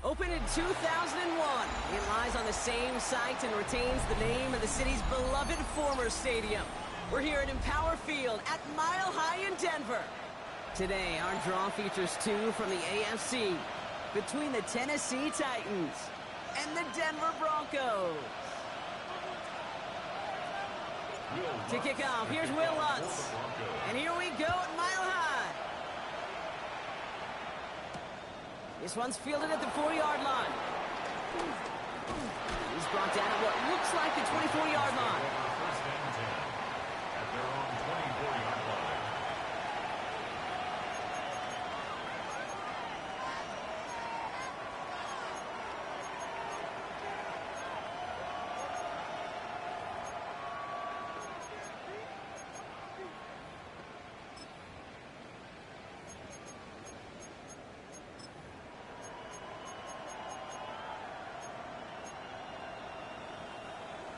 Opened in 2001, it lies on the same site and retains the name of the city's beloved former stadium. We're here at Empower Field at Mile High in Denver. Today, our draw features two from the AFC between the Tennessee Titans and the Denver Broncos. To kick off, here's Will Lutz. And here we go at Mile High. This one's fielded at the 4-yard line. He's brought down at what looks like the 24-yard line. First and 10 at their own 24-yard line.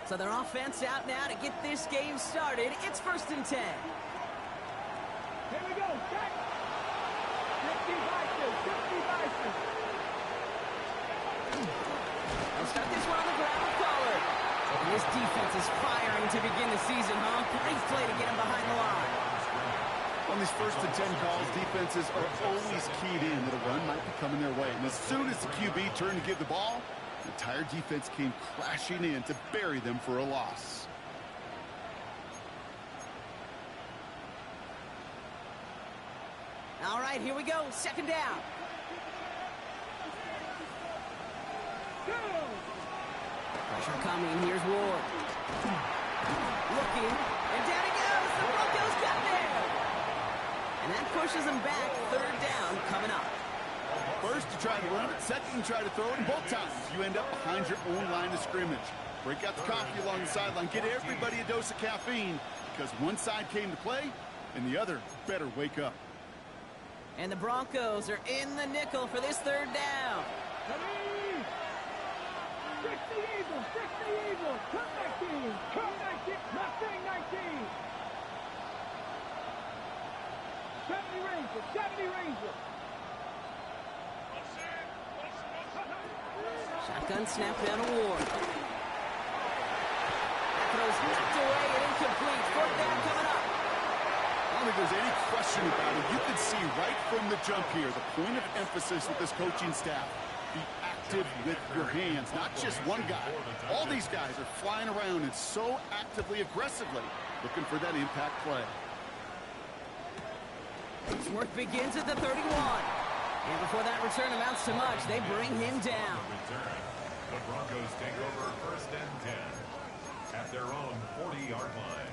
So their offense out now to get this game started. It's 1st and 10. Here we go, check. 50 Vikings, 50 Vikings. They'll start this one on the ground with Pollard. And this defense is firing to begin the season, huh? Great play to get him behind the line. On these 1st and 10 calls, defenses are always keyed in that a run might be coming their way. And as soon as the QB turned to give the ball, the entire defense came crashing in to bury them for a loss. All right, here we go. 2nd down. Pressure coming. Here's Ward. Looking. And down he goes. The Broncos got there. And that pushes them back. 3rd down coming up. First, you try to run it. Second, you try to throw it. And both times, you end up behind your own line of scrimmage. Break out the coffee along the sideline. Get everybody a dose of caffeine because one side came to play and the other better wake up. And the Broncos are in the nickel for this 3rd down. Fix the Eagles, fix the Eagles. Come 19, come 19, nothing 19. 70 Rangers, 70 Rangers. Shotgun snap down to Ward. That throw's knocked away and incomplete. 4th down coming up. I don't think there's any question about it. You can see right from the jump here, the point of emphasis with this coaching staff. Be active with your hands, not just one guy. All these guys are flying around and so actively, aggressively looking for that impact play. His work begins at the 31. And before that return amounts to much, they bring him down. The Broncos take over 1st and 10 at their own 40-yard line.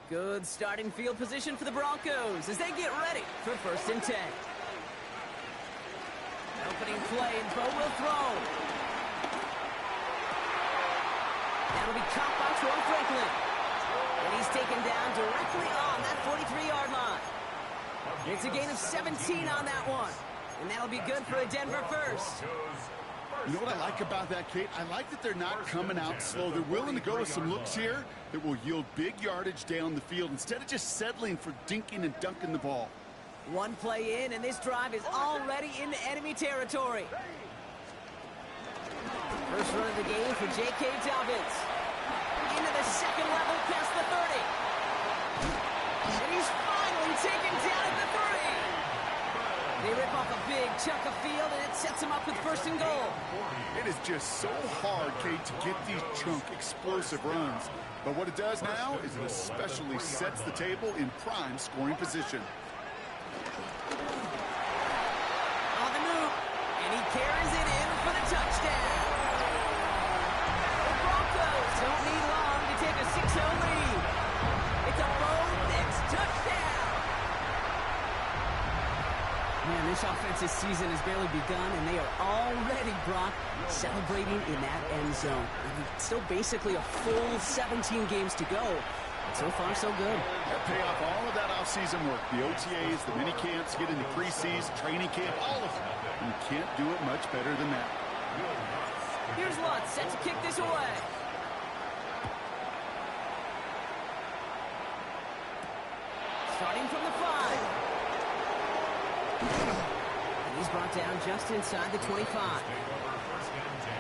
Good starting field position for the Broncos as they get ready for 1st and 10. Opening play, and Bo will throw. That'll be caught by Troy Franklin. And he's taken down directly on that 43-yard line. It's a gain of 17 on that one. And that'll be good for a Denver first. You know what I like about that, Kate? I like that they're not coming out slow. They're willing to go with some looks here that will yield big yardage down the field instead of just settling for dinking and dunking the ball. One play in, and this drive is already into enemy territory. First run of the game for J.K. Dobbins. Into the 2nd level past the 30. And he's finally taken down at the 3. They rip off a big chunk of field, and it sets him up with 1st and goal. It is just so hard, Kate, to get these chunk, explosive runs. But what it does now is it especially sets the table in prime scoring position. On the move, and he carries it in for the touchdown. The Broncos don't need long to take a 6-0 lead. It's a Bo Nix touchdown. Man, this offensive season has barely begun, and they are already, Brock, celebrating in that end zone. I mean, still basically a full 17 games to go. So far, so good. That pay off all of that offseason work. The OTAs, the mini camps, get into preseason, training camp, all of it. You can't do it much better than that. Here's Lutz set to kick this away. Starting from the 5. And he's brought down just inside the 25. Take over first and 10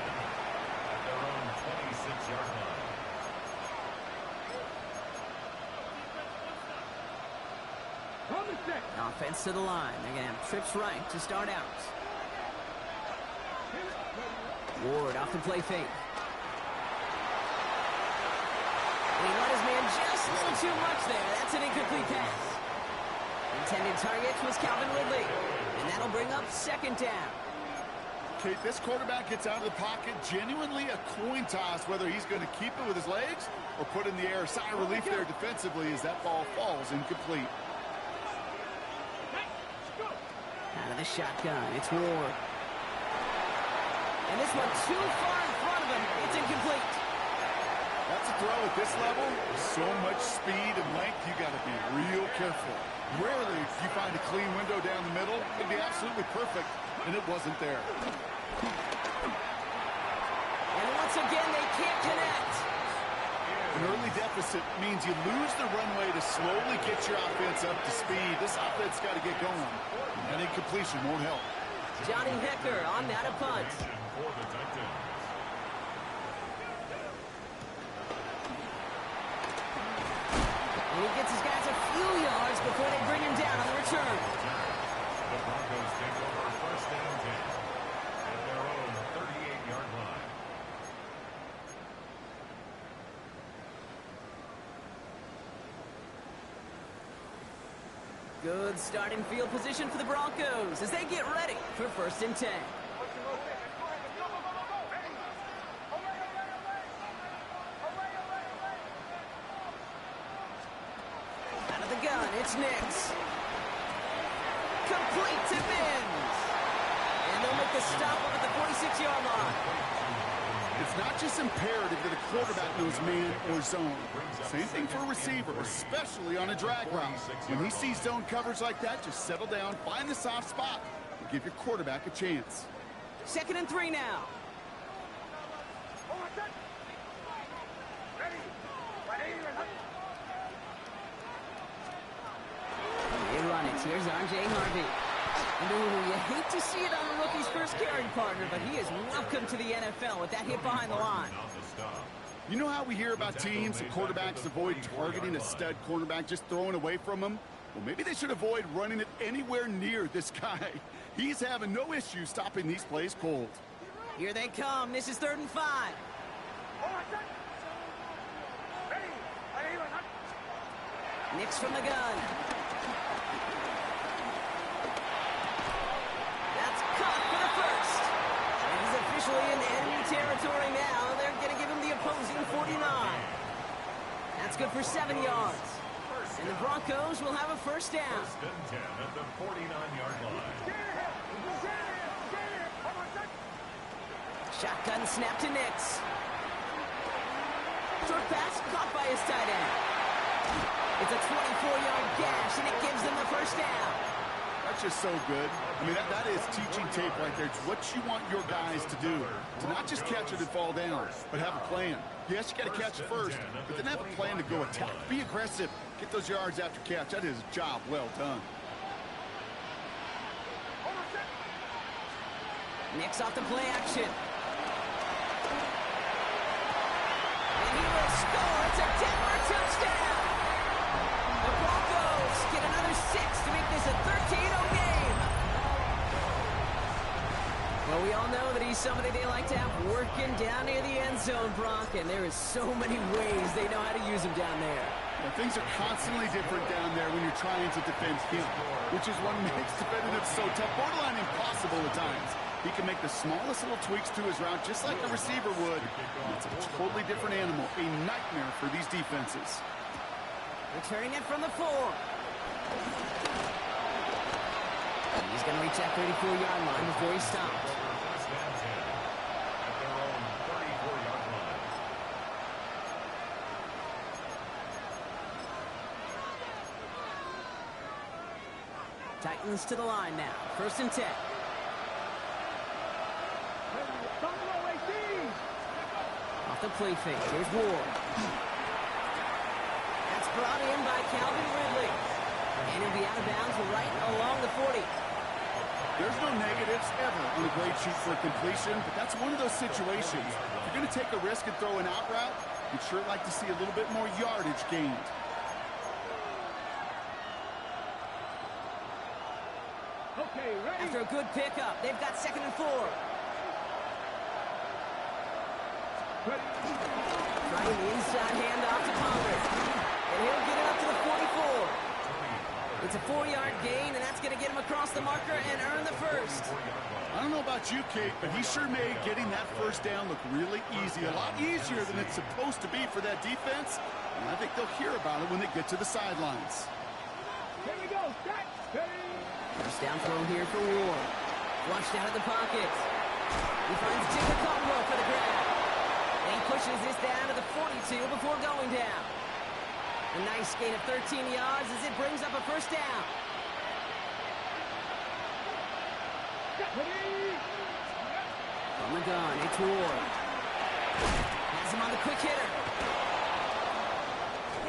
at their own 26-yard line. From the 6. Offense to the line. They're going to have trips right to start out. Ward off the play fake. And he let his man just a little too much there. That's an incomplete pass. Intended target was Calvin Ridley. And that'll bring up second down. Okay, this quarterback gets out of the pocket, genuinely a coin toss whether he's going to keep it with his legs or put in the air. Sigh of relief there defensively as that ball falls incomplete. Out of the shotgun, it's Ward. And this one too far in front of him. It's incomplete. That's a throw at this level. So much speed and length, you got to be real careful. Rarely do you find a clean window down the middle. It'd be absolutely perfect, and it wasn't there. And once again, they can't connect. An early deficit means you lose the runway to slowly get your offense up to speed. This offense got to get going. And incompletion won't help. Johnny Hecker on that a punt. For the Titans. And he gets his guys a few yards before they bring him down on the return. The Broncos take over first and 10 at their own 38-yard line. Good starting field position for the Broncos as they get ready for first and 10. Out of the gun, it's Nix. Complete to Mims. And they'll make the stop up at the 46-yard line. It's not just imperative that a quarterback knows man or zone. Same thing for a receiver, especially on a drag route. When he sees zone coverage like that, just settle down, find the soft spot, and give your quarterback a chance. 2nd and 3 now. They run it. Here's R.J. Harvey. Ooh, you hate to see it on a rookie's first carrying partner, but he is welcome to the NFL with that hit behind the line. You know how we hear about teams and quarterbacks avoid targeting a stud cornerback, just throwing away from him? Well, maybe they should avoid running it anywhere near this guy. He's having no issue stopping these plays cold. Here they come. This is 3rd and 5. Nix from the gun. That's caught for the first. And he's officially in enemy territory now. They're going to give him the opposing 49. That's good for 7 yards. And the Broncos will have a first down. First and 10 at the 49-yard line. Shotgun snap to Nix. Short pass caught by his tight end. It's a 24-yard gash, and it gives them the first down. That's just so good. I mean, that is teaching tape right there. It's what you want your guys to do. To not just catch it and fall down, but have a plan. Yes, you got to catch it first, but then have a plan to go attack. Be aggressive. Get those yards after catch. That is a job well done. Nix off the play action. And he will score. It's a Denver touchdown. The Broncos get another 6 to make this a 13-0 game. Well, we all know that he's somebody they like to have working down near the end zone, Brock, and there is so many ways they know how to use him down there. Well, things are constantly different down there when you're trying to defend him, which is what makes defending him so tough, borderline impossible at times. He can make the smallest little tweaks to his route just like a receiver would. It's a totally different animal, a nightmare for these defenses. Returning it from the 4. He's going to reach that 34-yard line before he stopped. First and 10 at their own 34-yard line. Titans to the line now. 1st and 10. Double 18. Off the play fake. Here's Ward. That's brought in by Calvin Ridley. And he'll be out of bounds right along the 40. There's no negatives ever on a great shoot for a completion, but that's one of those situations. If you're going to take a risk and throw an out route, you'd sure like to see a little bit more yardage gained. Okay, ready? After a good pickup, they've got 2nd and 4. Ready. Trying the inside handoff to Pollard. And he'll get it up to the 44. It's a 4-yard gain, and that's going to get him across the marker and earn the first. I don't know about you, Kate, but he sure made getting that first down look really easy. A lot easier than it's supposed to be for that defense. And I think they'll hear about it when they get to the sidelines. Here we go. Set. Ready. First down throw here for Ward. Flushed out of the pocket. He finds Jacob Caldwell for the grab. And he pushes this down to the 42 before going down. A nice gain of 13 yards as it brings up a first down. Ready. From the gun, it's Ward. Has him on the quick hitter.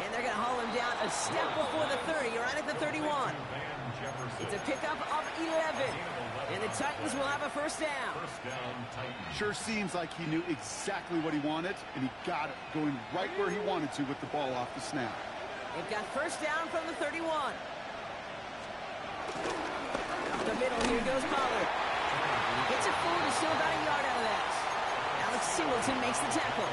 And they're going to haul him down a step before the 30, right at the 31. It's a pickup of 11. And the Titans will have a first down. Sure seems like he knew exactly what he wanted, and he got it going right where he wanted to with the ball off the snap. They've got first down from the 31. Up the middle, here goes Pollard. And he gets it forward, he's still about a yard out of that. Alex Singleton makes the tackle.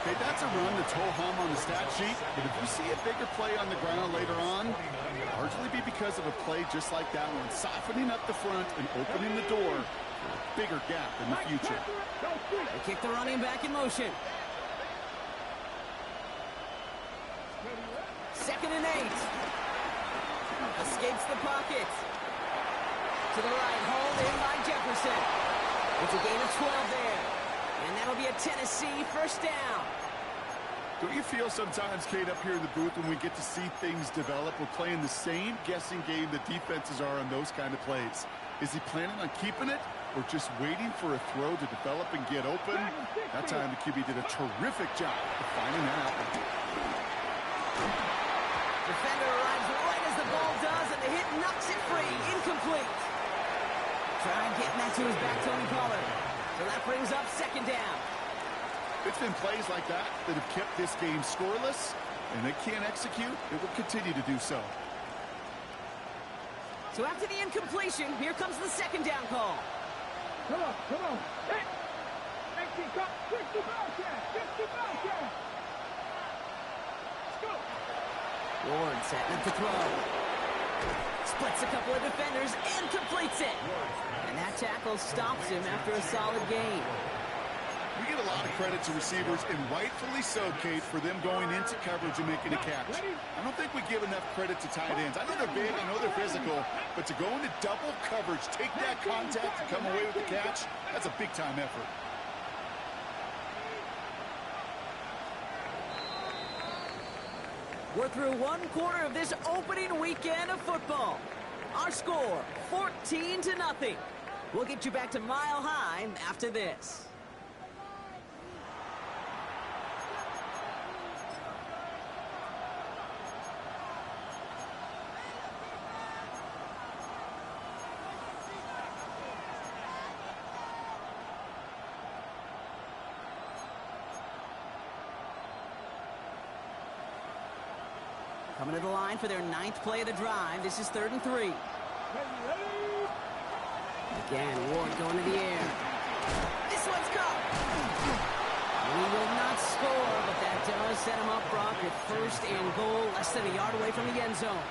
Okay, that's a run that's ho-hum on the stat sheet, but if you see a bigger play on the ground later on, it'll largely be because of a play just like that one, softening up the front and opening the door for a bigger gap in the future. They kick the running back in motion. 2nd and 8. Escapes the pocket. To the right, hauled in by Jefferson. It's a gain of 12 there. And that'll be a Tennessee first down. Don't you feel sometimes, Kate, up here in the booth when we get to see things develop, we're playing the same guessing game that defenses are on those kind of plays? Is he planning on keeping it or just waiting for a throw to develop and get open? That time the QB did a terrific job of finding that out. Defender arrives right as the ball does, and the hit knocks it free. Incomplete. Trying getting that to his back, Tony Pollard. So that brings up 2nd down. It's been plays like that that have kept this game scoreless, and they can't execute. It will continue to do so. So after the incompletion, here comes the 2nd down call. Come on, come on. Hey. 50 Bellcat. 50 Bellcat. Let's go. Ward setting up to throw. Splits a couple of defenders and completes it. And that tackle stops him after a solid gain. We get a lot of credit to receivers, and rightfully so, Kate, for them going into coverage and making a catch. I don't think we give enough credit to tight ends. I know they're big, I know they're physical, but to go into double coverage, take that contact, and come away with the catch, that's a big-time effort. We're through 1/4 of this opening weekend of football. Our score, 14-0. We'll get you back to Mile High after this. Coming to the line for their 9th play of the drive. This is 3rd and 3. Again, Ward going to the air. This one's caught. He will not score, but that does set him up, Brock, with 1st and goal, less than a yard away from the end zone.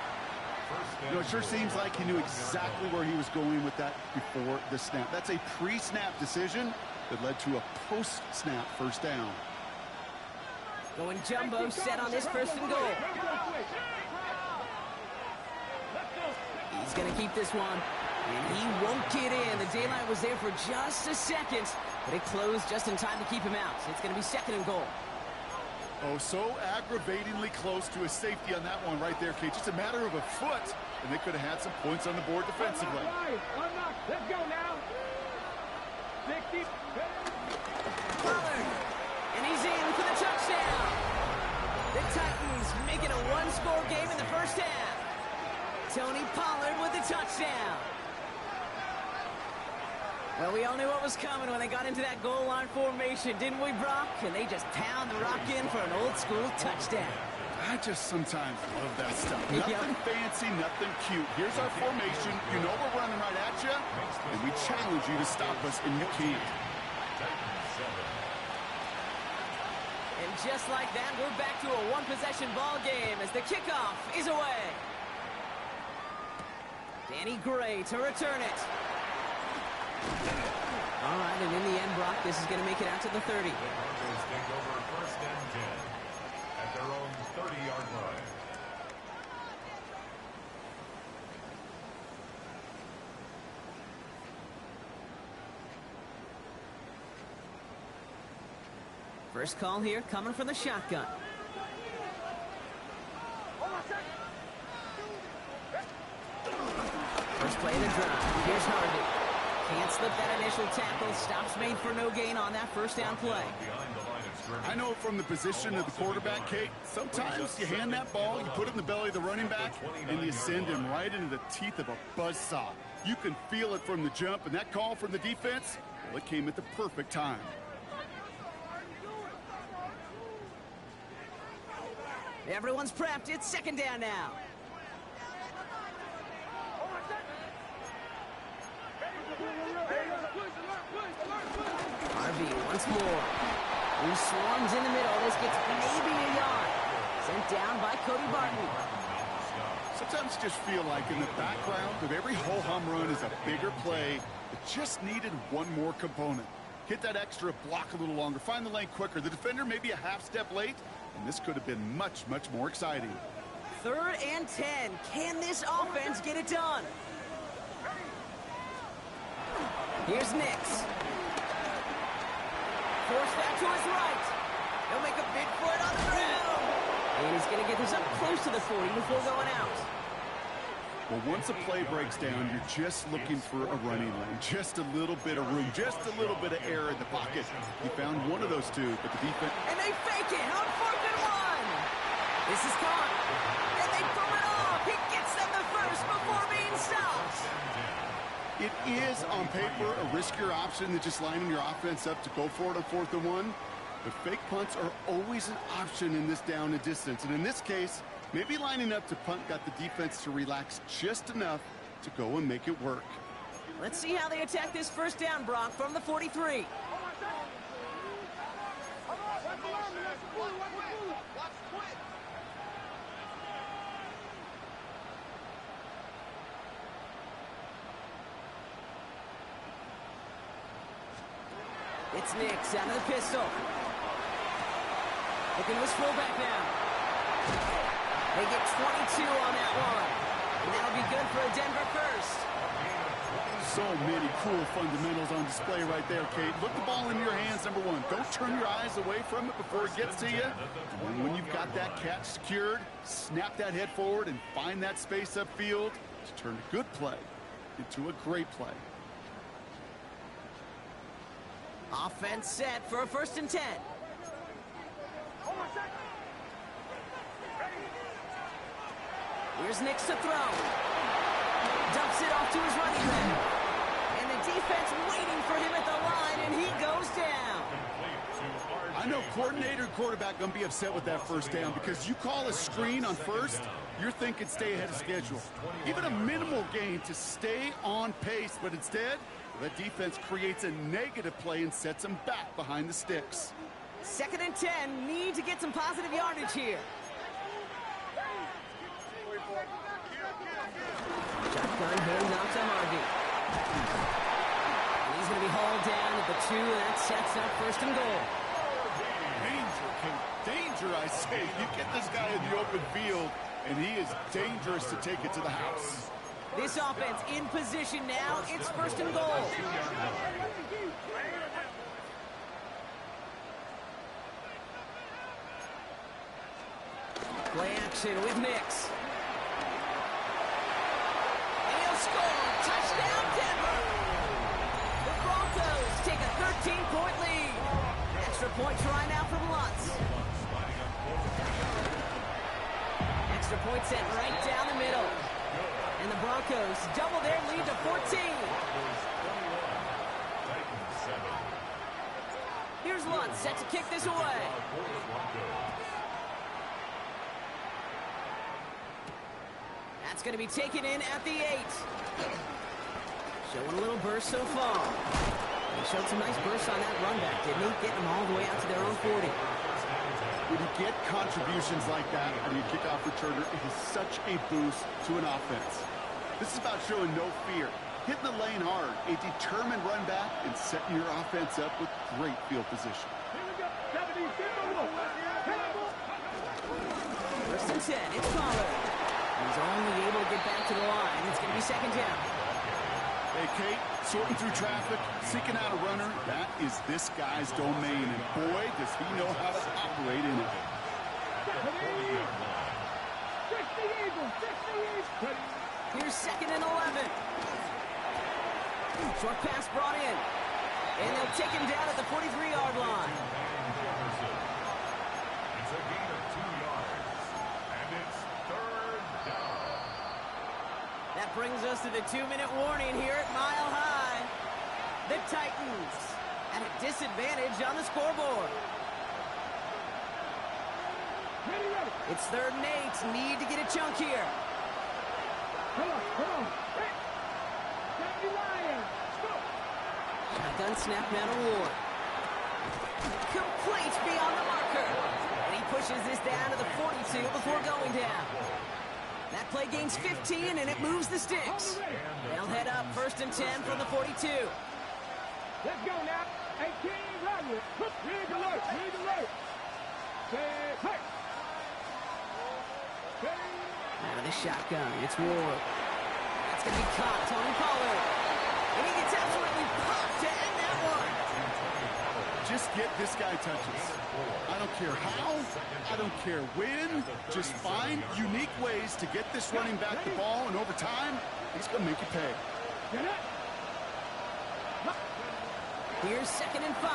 You know, it sure seems like he knew exactly where he was going with that before the snap. That's a pre-snap decision that led to a post-snap first down. Going jumbo set on this 1st and goal. He's going to keep this one, and he won't get in. The daylight was there for just a second, but it closed just in time to keep him out. So it's going to be 2nd and goal. Oh, so aggravatingly close to a safety on that one right there, Kate. Just a matter of a foot, and they could have had some points on the board defensively. Unlock. Let's go now. 60. Pollard no-score game in the first half. Tony Pollard with the touchdown. Well, we all knew what was coming when they got into that goal line formation, didn't we, Brock? And they just pound the rock in for an old-school touchdown. I just sometimes love that stuff. Nothing fancy, nothing cute. Here's our formation. You know we're running right at you, and we challenge you to stop us, and you can't. And just like that, we're back to a one-possession ball game as the kickoff is away. Danny Gray to return it. All right, and in the end, Brock, this is going to make it out to the 30. The Broncos take over first and 10 at their own 30-yard line. First call here coming from the shotgun. First play of the drive. Here's Harvey. Can't slip that initial tackle. Stops made for no gain on that first down play. I know from the position of the quarterback, Kate, sometimes you hand that ball, you put it in the belly of the running back, and you send him right into the teeth of a buzzsaw. You can feel it from the jump, and that call from the defense, well, it came at the perfect time. Everyone's prepped. It's second down now. Harvey once more. He swarms in the middle. This gets maybe a yard. Sent down by Cody Barton. Sometimes you just feel like in the background of every ho-hum run is a bigger play that just needed one more component. Hit that extra block a little longer. Find the lane quicker. The defender may be a half step late, and this could have been much, much more exciting. 3rd and 10. Can this offense get it done? Here's Nix. Force that to his right. He'll make a big play on the ground. And he's going to get this up close to the 40 before going out. Well, once a play breaks down, you're just looking for a running lane. Just a little bit of room, just a little bit of air in the pocket. He found one of those two, but the defense... And they fake it on 4th and 1. This is caught. And they throw it off. He gets them the first before being stopped. It is, on paper, a riskier option than just lining your offense up to go for it on 4th and 1. But fake punts are always an option in this down and distance. And in this case, maybe lining up to punt got the defense to relax just enough to go and make it work. Let's see how they attack this first down, Brock, from the 43. It's Nix out of the pistol. Looking to his fullback now. They get 22 on that one. And that'll be good for a Denver first. So many cool fundamentals on display right there, Kate. Look the ball in your hands, number one. Don't turn your eyes away from it before it gets to you. And when you've got that catch secured, snap that head forward and find that space upfield to turn a good play into a great play. Offense set for a 1st and 10. Here's Nix to throw. Dumps it off to his running back. And the defense waiting for him at the line, and he goes down. I know coordinator and quarterback going to be upset with that first down because you call a screen on first, you're thinking stay ahead of schedule. Even a minimal gain to stay on pace, but instead, the defense creates a negative play and sets them back behind the sticks. 2nd and 10. Need to get some positive yardage here. Shotgun hands off to Harvey. And he's going to be hauled down at the 2, and that sets up 1st and goal. Danger, Kate. Danger, I say. You get this guy in the open field, and he is dangerous to take it to the house. This offense in position now. It's 1st and goal. Play action with Nix. And he'll score. Touchdown, Denver. The Broncos take a 13-point lead. Extra point try now from Lutz. Point sent right down the middle. And the Broncos double their lead to 14. Here's Lutz set to kick this away. That's going to be taken in at the 8. Showing a little burst so far. He showed some nice bursts on that run back, didn't he? Getting them all the way out to their own 40. When you get contributions like that on your kickoff returner, it is such a boost to an offense. This is about showing no fear, hitting the lane hard, a determined run back, and setting your offense up with great field position. Here we go. 70, First and 10, it's Pollard. He's only able to get back to the line. It's going to be second down. Hey, Kate, sorting through traffic, seeking out a runner, that is this guy's domain, and boy, does he know how to operate in it. 60 Eagles, 60 Eagles. Here's second and 11. Short pass brought in. And they'll take him down at the 43-yard line. It's a gain of 2 yards. And it's third down. That brings us to the 2-minute warning here at Mile High. The Titans at a disadvantage on the scoreboard. Ready, ready. It's third and 8. Need to get a chunk here. Come on. Hey. 70 Lions. Go. Shotgun snap now to Ward. Complete beyond the marker. And he pushes this down to the 42 before going down. That play gains 15, and it moves the sticks. They'll head up first and 10 from the 42. Let's go now. 18, run it. Read the alert. Say, hey. Out of the shotgun, it's Ward. That's going to be caught, Tony Pollard. And he gets absolutely popped to end that one. Just get this guy touches. I don't care how, I don't care when, just find unique ways to get this running back the ball, and over time, he's going to make you pay. Get it. Here's second and 5.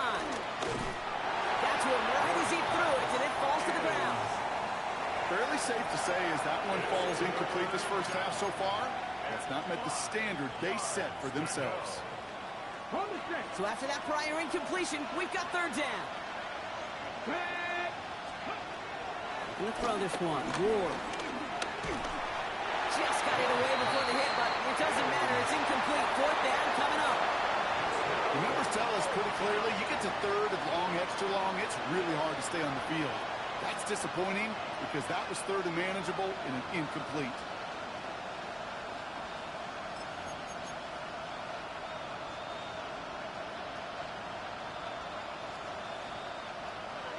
That's one right as he threw it, and it falls to the ground. Fairly safe to say as that one falls incomplete this first half so far, it's not met the standard they set for themselves. On the set. So after that prior incompletion, we've got third down. Back. Gonna throw this one. Ward. Just got it away before the hit, but it doesn't matter. It's incomplete. Fourth down coming up. The numbers tell us pretty clearly, you get to third and long, extra long, it's really hard to stay on the field. That's disappointing because that was third and manageable and an incomplete.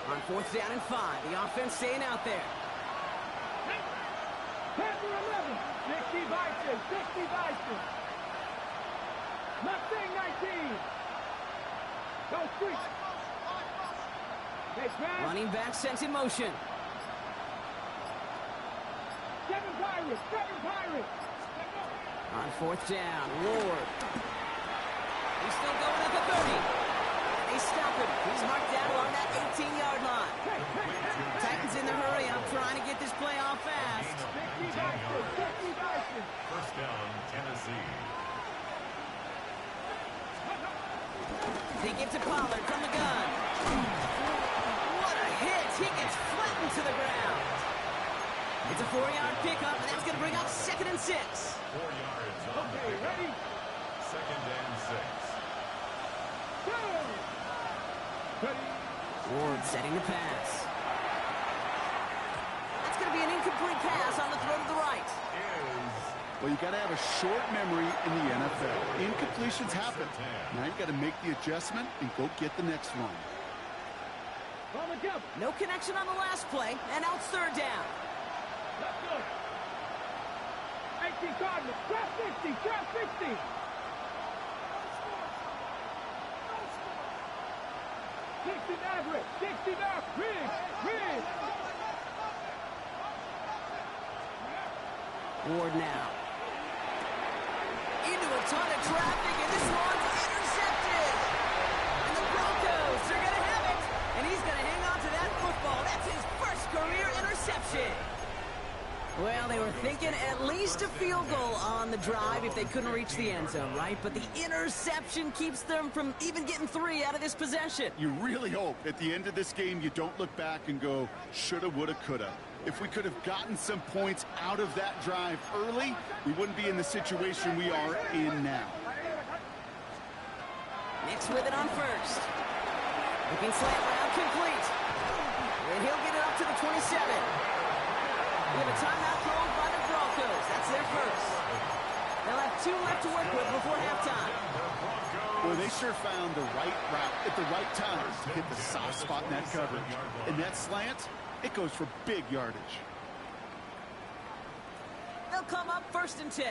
On fourth down and 5, the offense staying out there. Panther 11. 60 Bison. Mustang 19. Go street. They pass. Running back sent in motion. 7 Pirates. On fourth down, Ward. He's still going at the 30. They stop him. He's marked down along that 18-yard line. Titans in the hurry up, trying to get this play off fast. 60 Bison. First down, Tennessee. They get to Pollard from the gun. What a hit. He gets flattened to the ground. It's a 4-yard pickup, and that's going to bring up second and 6. 4 yards on the Okay, pickup. ready? Second and 6. Go. Ready. Ward setting the pass. That's going to be an incomplete pass on the throw to the right. Well, you got to have a short memory in the NFL. Incompletions happen. Now you got to make the adjustment and go get the next one. On the jump. No connection on the last play, and now it's third down. Let's go. 18 Cardinals. Trap 60. 60 Maverick. 60 Maverick. Ridge. Ward now. Into a ton of traffic, and this one's intercepted. And the Broncos are going to have it. And he's going to hang on to that football. That's his first career interception. Well, they Thinking at least a field goal on the drive if they couldn't reach the end zone, right? But the interception keeps them from even getting 3 out of this possession. You really hope at the end of this game you don't look back and go, shoulda, woulda, coulda. If we could have gotten some points out of that drive early, we wouldn't be in the situation we are in now. Nix with it on first. Looking slant route complete. And he'll get it up to the 27. We have a timeout called by the Broncos. That's their first. They'll have 2 left to work with before halftime. Well, they sure found the right route at the right time to hit the soft spot in that coverage. And that slant, it goes for big yardage. They'll come up 1st and 10.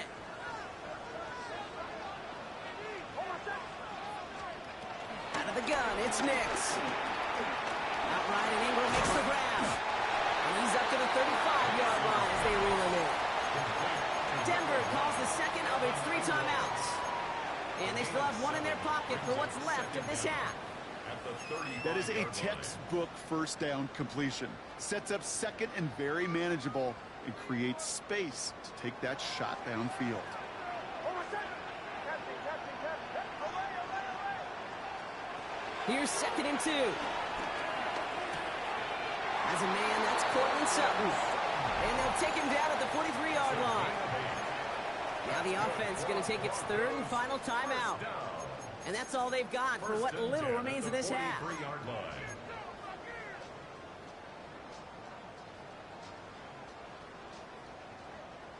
Out of the gun, it's Nix. Outright and Ingram makes the grab. And he's up to the 35-yard line as they reel him in. Denver calls the second of its 3 timeouts. And they still have 1 in their pocket for what's left of this half. That is a textbook first down completion. Sets up second and very manageable and creates space to take that shot downfield. Here's 2nd and 2. As a man, that's Cortland Sutton. And they'll take him down at the 43-yard line. Now the offense is going to take its 3rd and final timeout. And that's all they've got for what little remains of this half.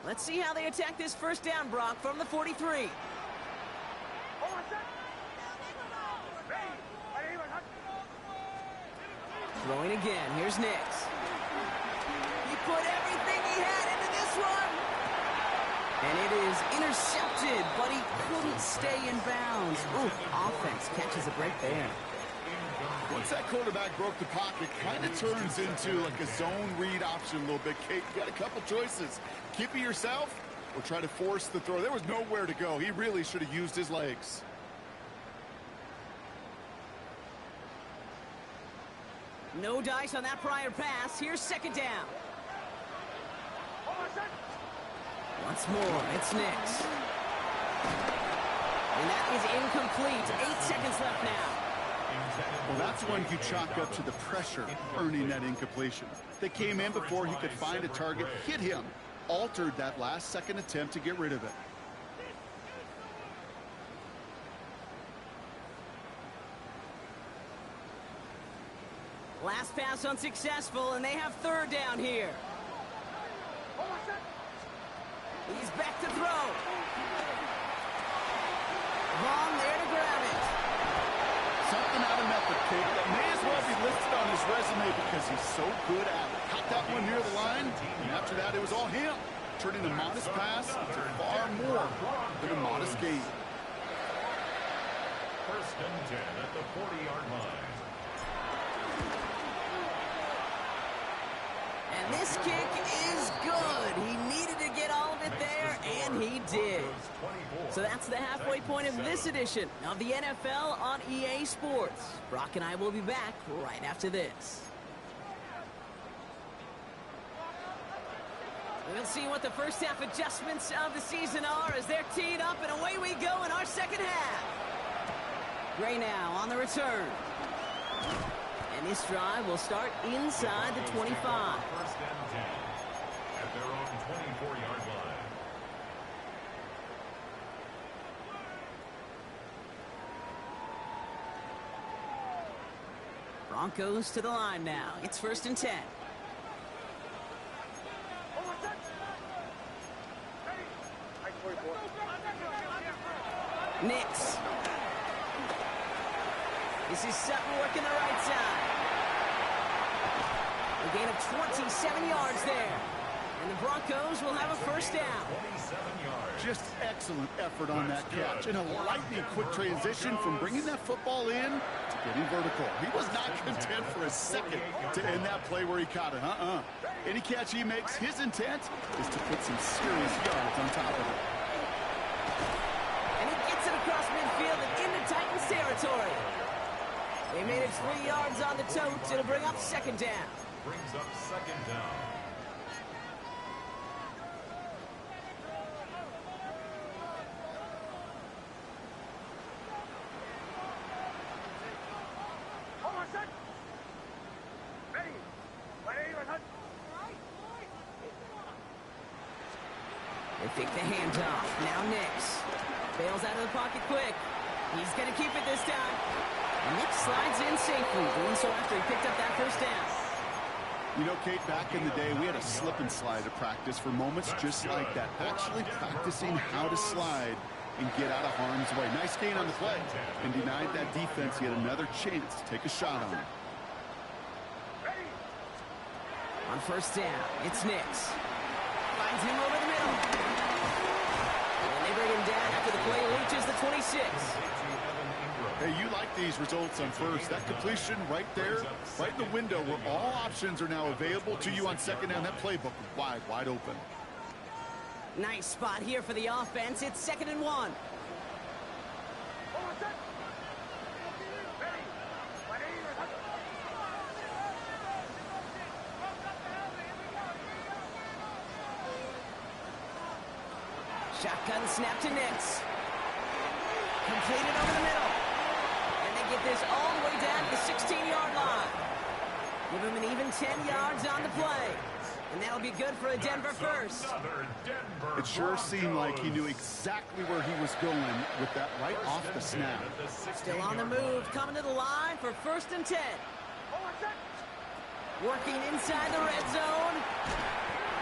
Let's see how they attack this first down, Brock, from the 43. Throwing again. Here's Nix. He put everything he had into this one. And it is intercepted, but he couldn't stay in bounds. Ooh, offense catches a break there. Once that quarterback broke the pocket, kind of turns into like a zone read option a little bit. Kate, you got a couple choices. Keep it yourself or try to force the throw. There was nowhere to go. He really should have used his legs. No dice on that prior pass. Here's 2nd down. Once more, it's Nix. And that is incomplete. 8 seconds left now. Well, that's when you chalk up to the pressure earning that incompletion. They came in before he could find a target, hit him, altered that last-second attempt to get rid of it. Last pass unsuccessful, and they have 3rd down here. He's back to throw. Vaughn there to grab it. Something out of method, Kate, that may as well be listed on his resume because he's so good at it. Caught that one near the line, and after that it was all him. Turning a modest pass into far more than a modest gain. 1st and 10 at the 40-yard line. And this kick is good. He needed to get all of it there, and he did. So that's the halfway point of this edition of the NFL on EA Sports. Brock and I will be back right after this. We'll see what the first half adjustments of the season are as they're teed up, and away we go in our second half. Gray now on the return. And this drive will start inside the 25. 1st and 10 at their own 24-yard line. Broncos to the line now. It's 1st and 10. Nix. This is Sutton working the right side. A gain of 27 yards there. And the Broncos will have a first down. 27 yards. Just excellent effort on that catch. And a lightning quick transition from bringing that football in to getting vertical. He was not content for a second to end that play where he caught it. Any catch he makes, his intent is to put some serious yards on top of it. And he gets it across midfield and into Titans territory. They made it 3 yards on the tote. It'll bring up 2nd down. Brings up 2nd down. They fake the handoff. Now Nix. Bails out of the pocket quick. He's going to keep it this time. Nix slides in safely, doing so after he picked up that first down. You know, Kate, back in the day, we had a slip and slide at practice for moments just like that. Actually practicing how to slide and get out of harm's way. Nice gain on the play, and denied that defense yet another chance to take a shot on him. On first down, it's Nix. Finds him over the middle. And they bring him down after the play reaches the 26. Hey, you like these results on first. That completion right there, right in the window where all options are now available to you on second down. That playbook wide open. Nice spot here for the offense. It's 2nd and 1. Shotgun snap to Nix. Completed over the middle. And they get this all the way down to the 16-yard line. Give him an even 10 yards on the play. And that'll be good for a Denver first. It sure seemed like he knew exactly where he was going with that right off the snap. Still on the move, coming to the line for 1st and 10. Working inside the red zone.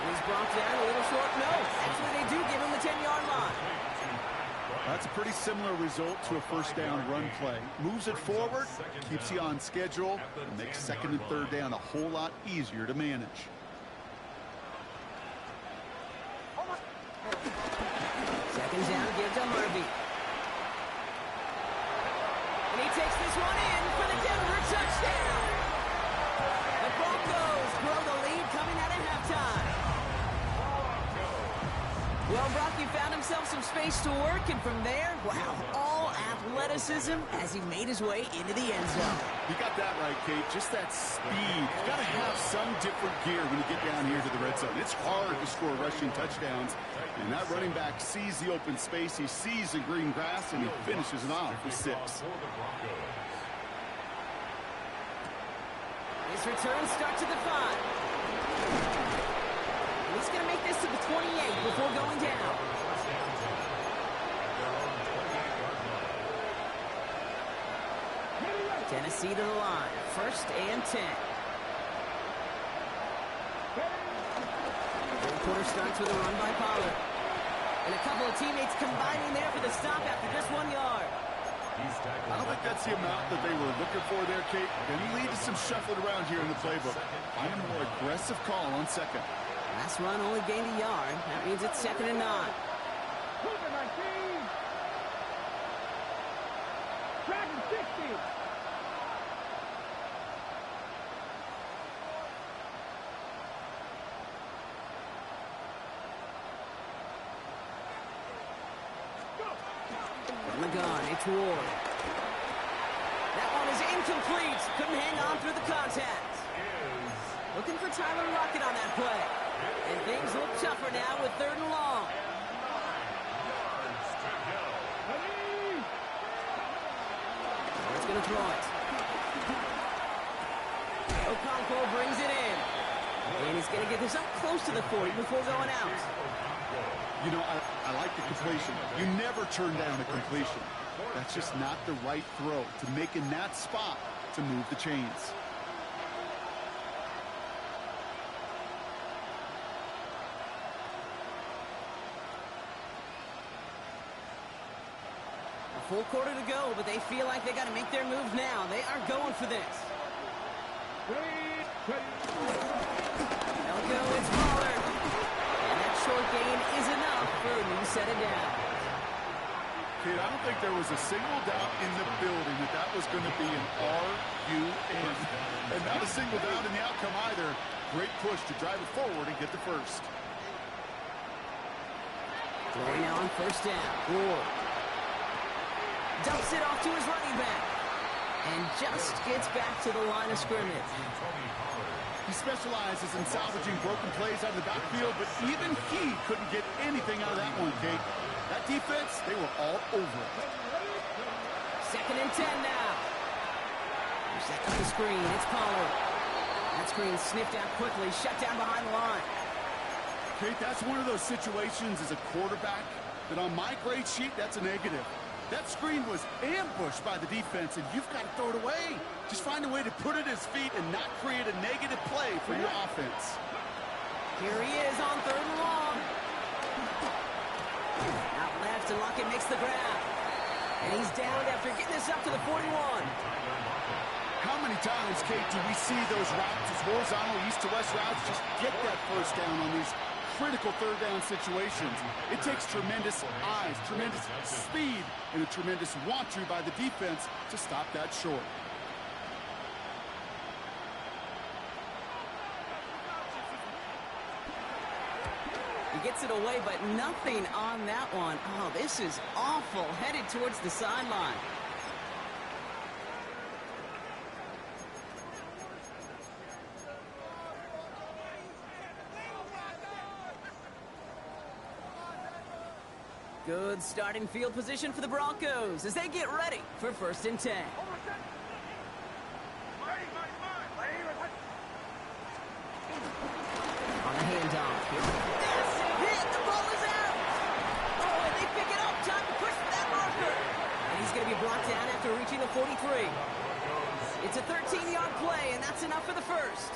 And he's brought down a little short. No, actually they do give him the 10-yard line. That's a pretty similar result to a first down run play. Moves it forward, keeps you on schedule, and makes 2nd and 3rd down a whole lot easier to manage. Second down, give to Harvey. And he takes this one in for the Denver touchdown. The Broncos grow the lead coming out of halftime. Well, Brocky found himself some space to work, and from there, wow, all athleticism as he made his way into the end zone. You got that right, Kate. Just that speed. You got to have some different gear when you get down here to the red zone. It's hard to score rushing touchdowns, and that running back sees the open space, he sees the green grass, and he finishes it off with 6. His return starts at the 5. He's going to make this to the 28 before going down. Tennessee to the line. 1st and 10. Third quarter starts with a run by Pollard. And a couple of teammates combining there for the stop after just 1 yard. I don't think that's the amount that they were looking for there, Kate. Going to lead to some shuffling around here in the playbook. Find a more aggressive call on 2nd. Last run only gained a yard. That means it's 2nd and 9. Dragon 60. From the gun, it's Ward. That one is incomplete. Couldn't hang on through the contact. Looking for Tyler Lockett on that play. And things look tougher now with 3rd and long. Ward's going to throw it. Okonkwo brings it in. And he's going to get this up close to the 40 before going out. You know, I like the completion. You never turn down a completion. That's just not the right throw to make in that spot to move the chains. A full quarter to go, but they feel like they got to make their move now. They are going for this. They'll go, it's Pollard. And that short gain is enough for a new set of downs. Kid, I don't think there was a single doubt in the building that that was going to be an R-U-N. And not a single doubt in the outcome either. Great push to drive it forward and get the first. Throwing now on 1st down. Ward dumps it off to his running back. And just gets back to the line of scrimmage. He specializes in salvaging broken plays out of the backfield, but even he couldn't get anything out of that one, Kate. That defense, they were all over it. 2nd and 10 now. Set up the screen. It's Pollard. That screen sniffed out quickly. Shut down behind the line. Kate, that's one of those situations as a quarterback that on my grade sheet, that's a negative. That screen was ambushed by the defense, and you've got to throw it away. Just find a way to put it at his feet and not create a negative play for your offense. Here he is on 3rd and long. Out left, and Lockett makes the grab. And he's down after getting this up to the 41. How many times, Kate, do we see those routes, those horizontal east-to-west routes, just get that first down on these critical 3rd down situations? It takes tremendous eyes, tremendous speed, and a tremendous want-to by the defense to stop that short. He gets it away, but nothing on that one. Oh, this is awful. Headed towards the sideline. Good starting field position for the Broncos as they get ready for 1st and 10. On the handoff. That's hit. The ball is out. Oh, and they pick it up. Time to push for that marker. And he's going to be brought down after reaching the 43. It's a 13-yard play, and that's enough for the first.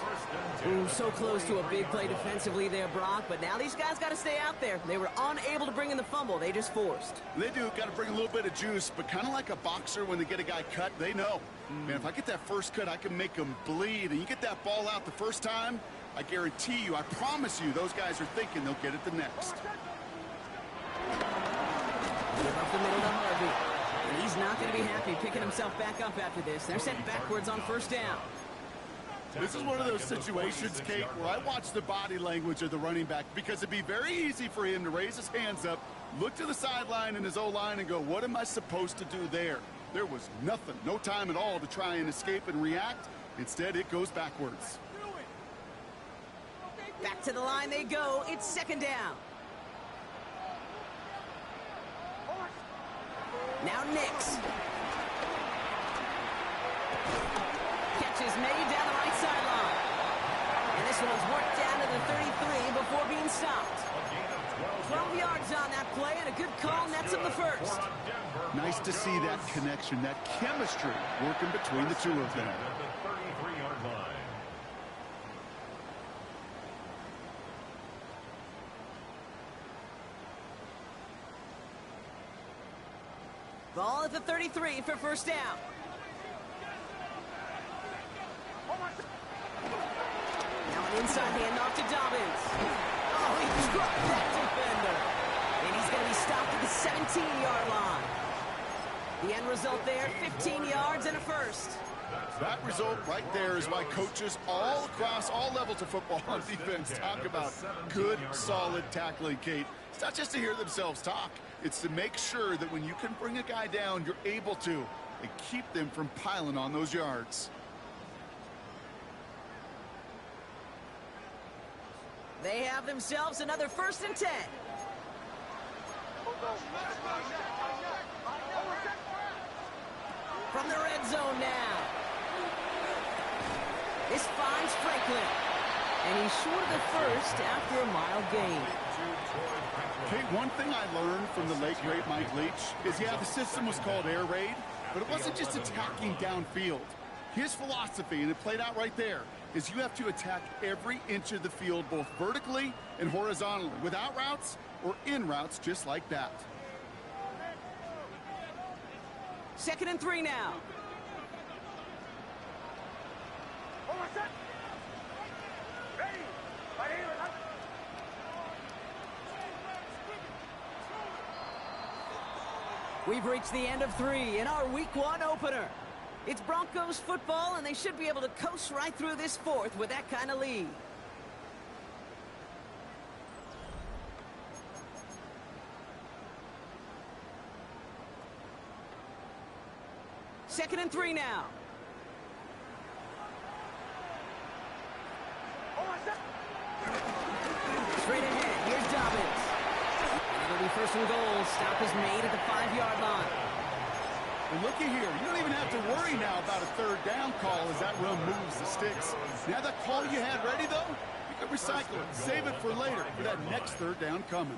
Ooh, so close to a big play defensively there, Brock, but now these guys got to stay out there. They were unable to bring in the fumble. They just forced. They do. Got to bring a little bit of juice, but kind of like a boxer when they get a guy cut, they know. Man, if I get that first cut, I can make them bleed. And you get that ball out the first time, I guarantee you, I promise you, those guys are thinking they'll get it the next. Give up the middle to Harvey. And he's not going to be happy picking himself back up after this. They're sent backwards on 1st down. This is one of those situations, Kate, where I watch the body language of the running back because it'd be very easy for him to raise his hands up, look to the sideline in his O-line and go, what am I supposed to do there? There was nothing, no time at all to try and escape and react. Instead, it goes backwards. Back to the line they go. It's 2nd down. Now Nix. Catch is made down the right sideline. And this one's worked down to the 33 before being stopped. 12 yards on that play, and a good call nets him the first. Nice to see that connection, that chemistry working between the two of them. Ball at the 33 for 1st down. Now an inside handoff to Dobbins. Oh, he struck that defender. And he's going to be stopped at the 17-yard line. The end result there, 15 yards and a first. That result right there is why coaches all across all levels of football on defense talk about good, solid tackling, Kate. It's not just to hear themselves talk. It's to make sure that when you can bring a guy down, you're able to, and keep them from piling on those yards. They have themselves another 1st and 10. From the red zone now. This finds Franklin. And he's short of the first after a mile gain. Kate, one thing I learned from the late, great Mike Leach is, yeah, the system was called air raid, but it wasn't just attacking downfield. His philosophy, and it played out right there, is you have to attack every inch of the field, both vertically and horizontally, without routes or in routes just like that. 2nd and 3 now. We've reached the end of 3 in our Week 1 opener. It's Broncos football, and they should be able to coast right through this 4th with that kind of lead. Second and 3 now. Straight ahead, here's Dobbins. And it'll be 1st and goal. Stop is made at the 5-yard line. And looky here, you don't even have to worry now about a 3rd down call as that run moves the sticks. Now that call you had ready, though, you Recycle it. Save it for later for that next third down coming.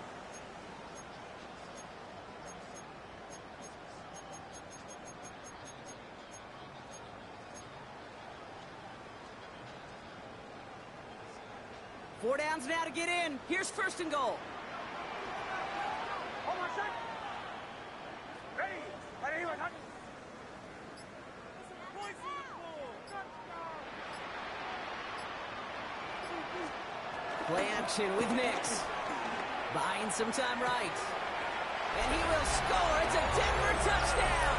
Four downs now to get in. Here's first and goal. Play action with Nix. Buying some time right. And he will score. It's a Denver touchdown.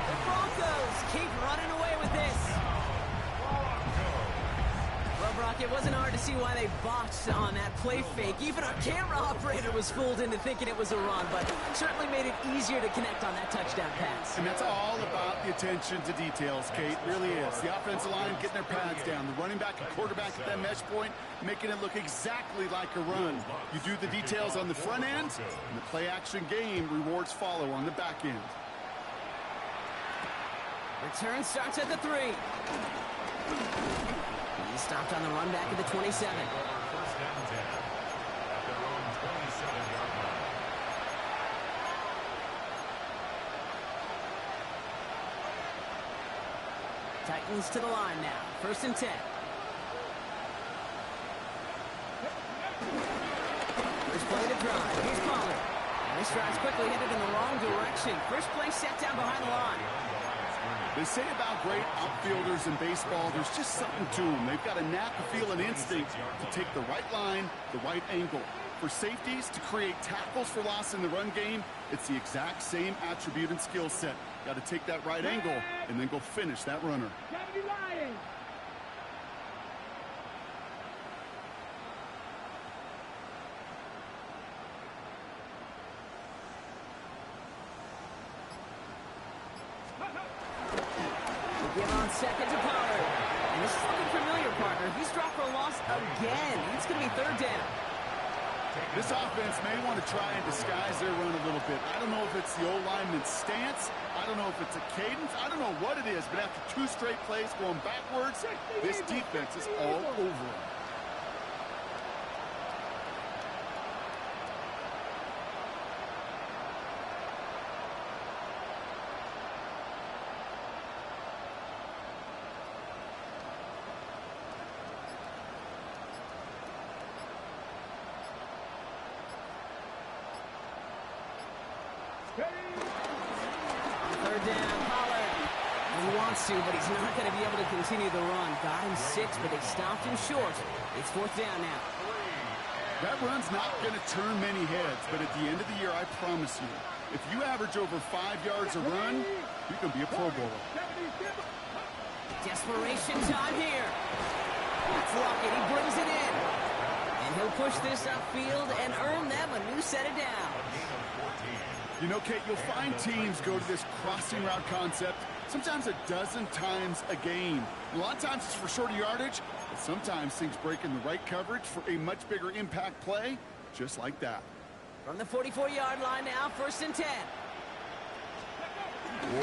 The Broncos keep running away with this. Well, Brock, it wasn't hard to see why they botched on that play fake. Even our camera operator was fooled into thinking it was a run, but certainly made it easier to connect on that touchdown pass. And that's all about the attention to details, Kate. Really is. The offensive line getting their pads down. The running back and quarterback at that mesh point, making it look exactly like a run. You do the details on the front end, and the play-action game rewards follow on the back end. Return starts at the 3. He stopped on the run back at the 27. First down 10 at their own 27-yard line. Titans to the line now. First and 10. First play to drive. Here's Pollard. And this drive's quickly headed in the wrong direction. First play set down behind the line. They say about great outfielders in baseball, there's just something to them. They've got a knack, a feel, and instinct to take the right line, the right angle. For safeties to create tackles for loss in the run game, it's the exact same attribute and skill set. Got to take that right angle and then go finish that runner. Give on second to Pollard. And this is looking familiar, partner. He's dropped for a loss again. It's going to be third down. This offense may want to try and disguise their run a little bit. I don't know if it's the old lineman's stance. I don't know if it's a cadence. I don't know what it is, but after 2 straight plays going backwards, this defense is all over them. Third down, Pollard. He wants to, but he's not going to be able to continue the run. Got him 6, but they stopped him short. It's fourth down now. That run's not going to turn many heads, but at the end of the year, I promise you, if you average over 5 yards a run, you can be a Pro Bowler. Desperation time here. That's Lockett. He brings it in. And he'll push this upfield and earn them a new set of downs. You know, Kate, you'll find teams go to this crossing route concept sometimes a dozen times a game. A lot of times it's for shorter yardage, but sometimes things break in the right coverage for a much bigger impact play, just like that. From the 44-yard line now, first and 10.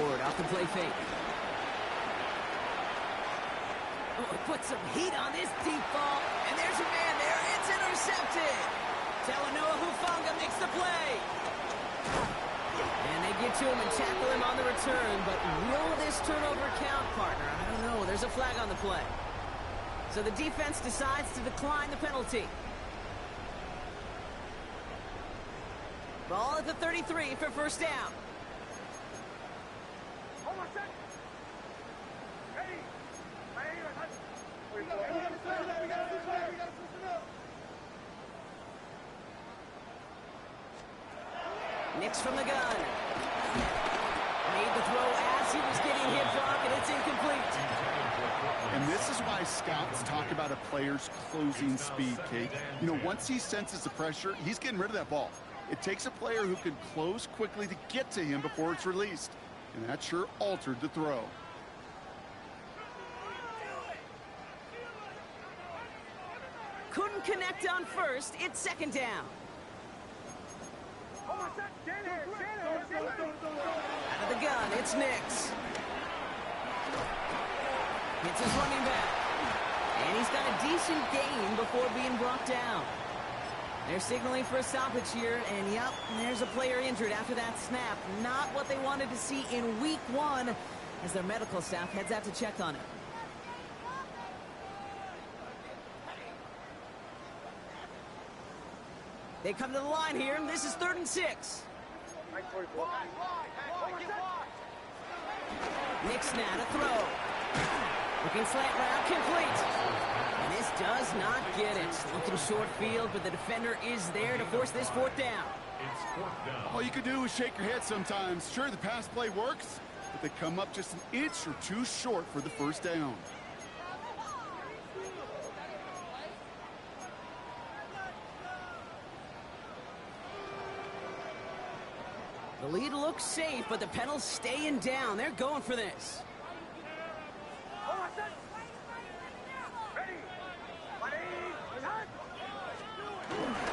Ward off the play fake. Oh, put some heat on this deep ball, and there's a man there. It's intercepted. Talanoa Hufanga makes the play. And they get to him and tackle him on the return, but will this turnover count, partner? I don't know. There's a flag on the play. So the defense decides to decline the penalty. Ball at the 33 for first down. Nix from the gun. Made the throw as he was getting hit, Brock, and it's incomplete. And this is why scouts talk about a player's closing speed, Kate. You know, once he senses the pressure, he's getting rid of that ball. It takes a player who can close quickly to get to him before it's released. And that sure altered the throw. Couldn't connect on first. It's second down. Out of the gun, it's Nix. Hits his running back. And he's got a decent gain before being brought down. They're signaling for a stoppage here, and yep, there's a player injured after that snap. Not what they wanted to see in week 1 as their medical staff heads out to check on him. They come to the line here, and this is 3rd and 6. Nick's now to throw. Looking slant route, complete. And this does not get it. Looking short field, but the defender is there to force this 4th down. It's 4th down. All you can do is shake your head sometimes. Sure, the pass play works, but they come up just an inch or two short for the 1st down. The lead looks safe, but the Pedals staying down. They're going for this.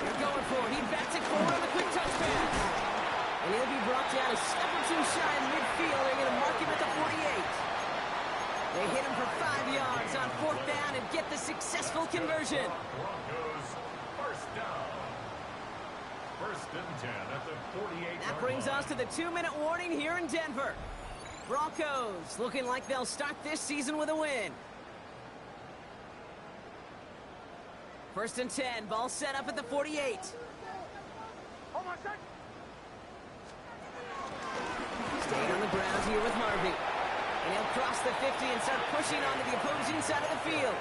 They're going for it. He bats it forward on a quick touch pass. And he'll be brought down a step or two shy in midfield. They're going to mark him at the 48. They hit him for 5 yards on 4th down and get the successful conversion. Broncos 1st down. 1st and 10 at the 48. That brings us to the 2-minute warning here in Denver. Broncos looking like they'll start this season with a win. 1st and 10, ball set up at the 48. Staying on the ground here with Harvey. And he'll cross the 50 and start pushing onto the opposing side of the field.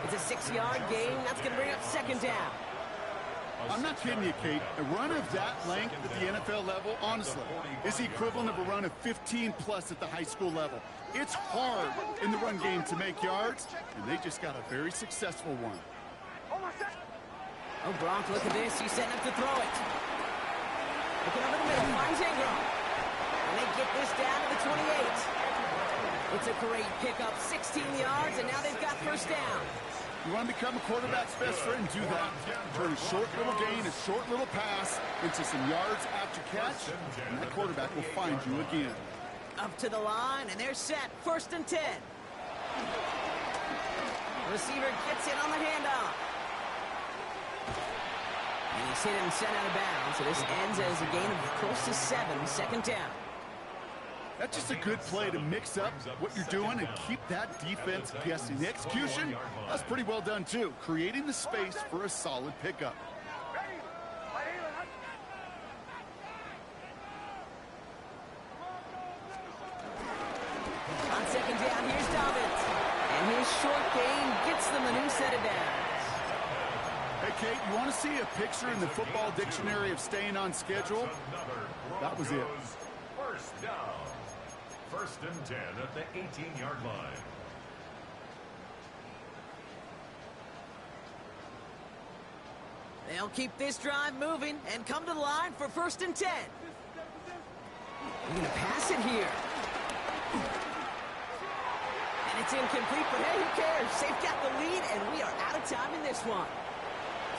It's a 6-yard gain. That's going to bring up 2nd down. I'm not kidding you, Kate. A run of that length at the NFL level, honestly, is the equivalent of a run of 15-plus at the high school level. It's hard in the run game to make yards, and they just got a very successful one. Oh, Gronk, look at this. He's setting up to throw it. Looking over the middle, finds Ingram. And they get this down to the 28. It's a great pickup, 16 yards, and now they've got 1st down. You want to become a quarterback's best friend, do that. Turn a short little gain, a short little pass into some yards after catch, and that quarterback will find you again. Up to the line, and they're set. 1st and 10. Receiver gets it on the handoff. And he's hit and sent out of bounds, so this ends as a gain of close to 7, 2nd down. That's just a good play to mix up what you're doing and keep that defense guessing. The execution, that's pretty well done too, creating the space for a solid pickup. On 2nd down, here's Dobbins. And his short gain gets them a new set of downs. Hey, Kate, you want to see a picture in the football dictionary of staying on schedule? That was it. 1st down. 1st and 10 at the 18-yard line. They'll keep this drive moving and come to the line for 1st and 10. They're going to pass it here. And it's incomplete, but hey, who cares? They've got the lead, and we are out of time in this one.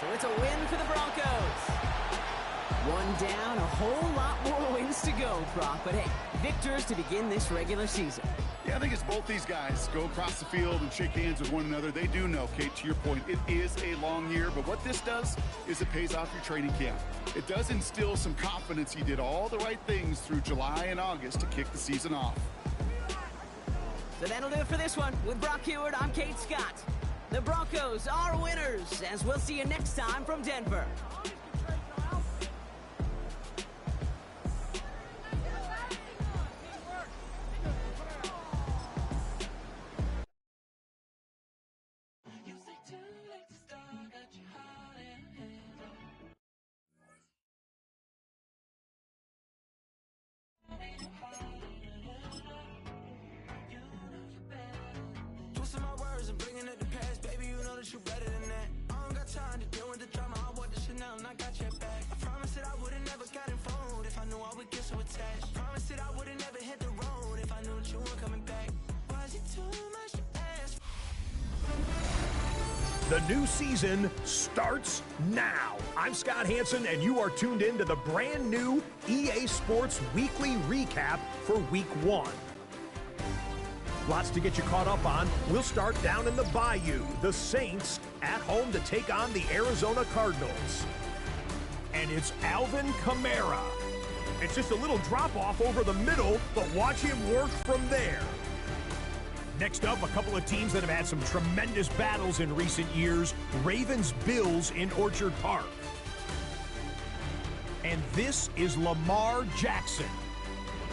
So it's a win for the Broncos. 1 down, a whole lot more wins to go, Brock. But hey, victors to begin this regular season. Yeah, I think it's both these guys go across the field and shake hands with one another. They do know, Kate, to your point, it is a long year. But what this does is it pays off your training camp. It does instill some confidence. You did all the right things through July and August to kick the season off. So that'll do it for this one. With Brock Heward, I'm Kate Scott. The Broncos are winners, as we'll see you next time from Denver. Twisting my words and bringing it to pass, baby, you know that you better than that. I don't got time to deal with the drama, I bought the Chanel and I got your back. I promised that I would've never got involved if I knew I would get so attached. I promised that I would've never hit the road if I knew that you weren't coming back. Was it too much to ask? The new season starts now. I'm Scott Hansen, and you are tuned in to the brand new EA Sports Weekly Recap for Week 1. Lots to get you caught up on. We'll start down in the Bayou. The Saints at home to take on the Arizona Cardinals. And it's Alvin Kamara. It's just a little drop-off over the middle, but watch him work from there. Next up, a couple of teams that have had some tremendous battles in recent years. Ravens-Bills in Orchard Park. And this is Lamar Jackson.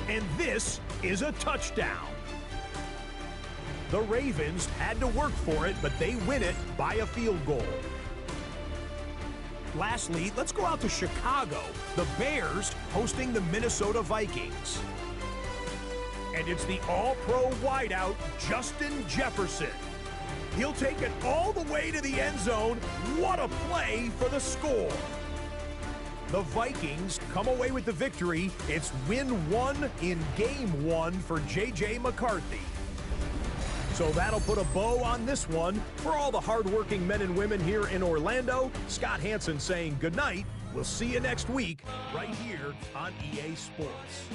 And this is a touchdown. The Ravens had to work for it, but they win it by a field goal. Lastly, let's go out to Chicago. The Bears hosting the Minnesota Vikings. And it's the all-pro wideout, Justin Jefferson. He'll take it all the way to the end zone. What a play for the score. The Vikings come away with the victory. It's win 1 in game 1 for J.J. McCarthy. So that'll put a bow on this one. For all the hardworking men and women here in Orlando, Scott Hansen saying goodnight. We'll see you next week right here on EA Sports.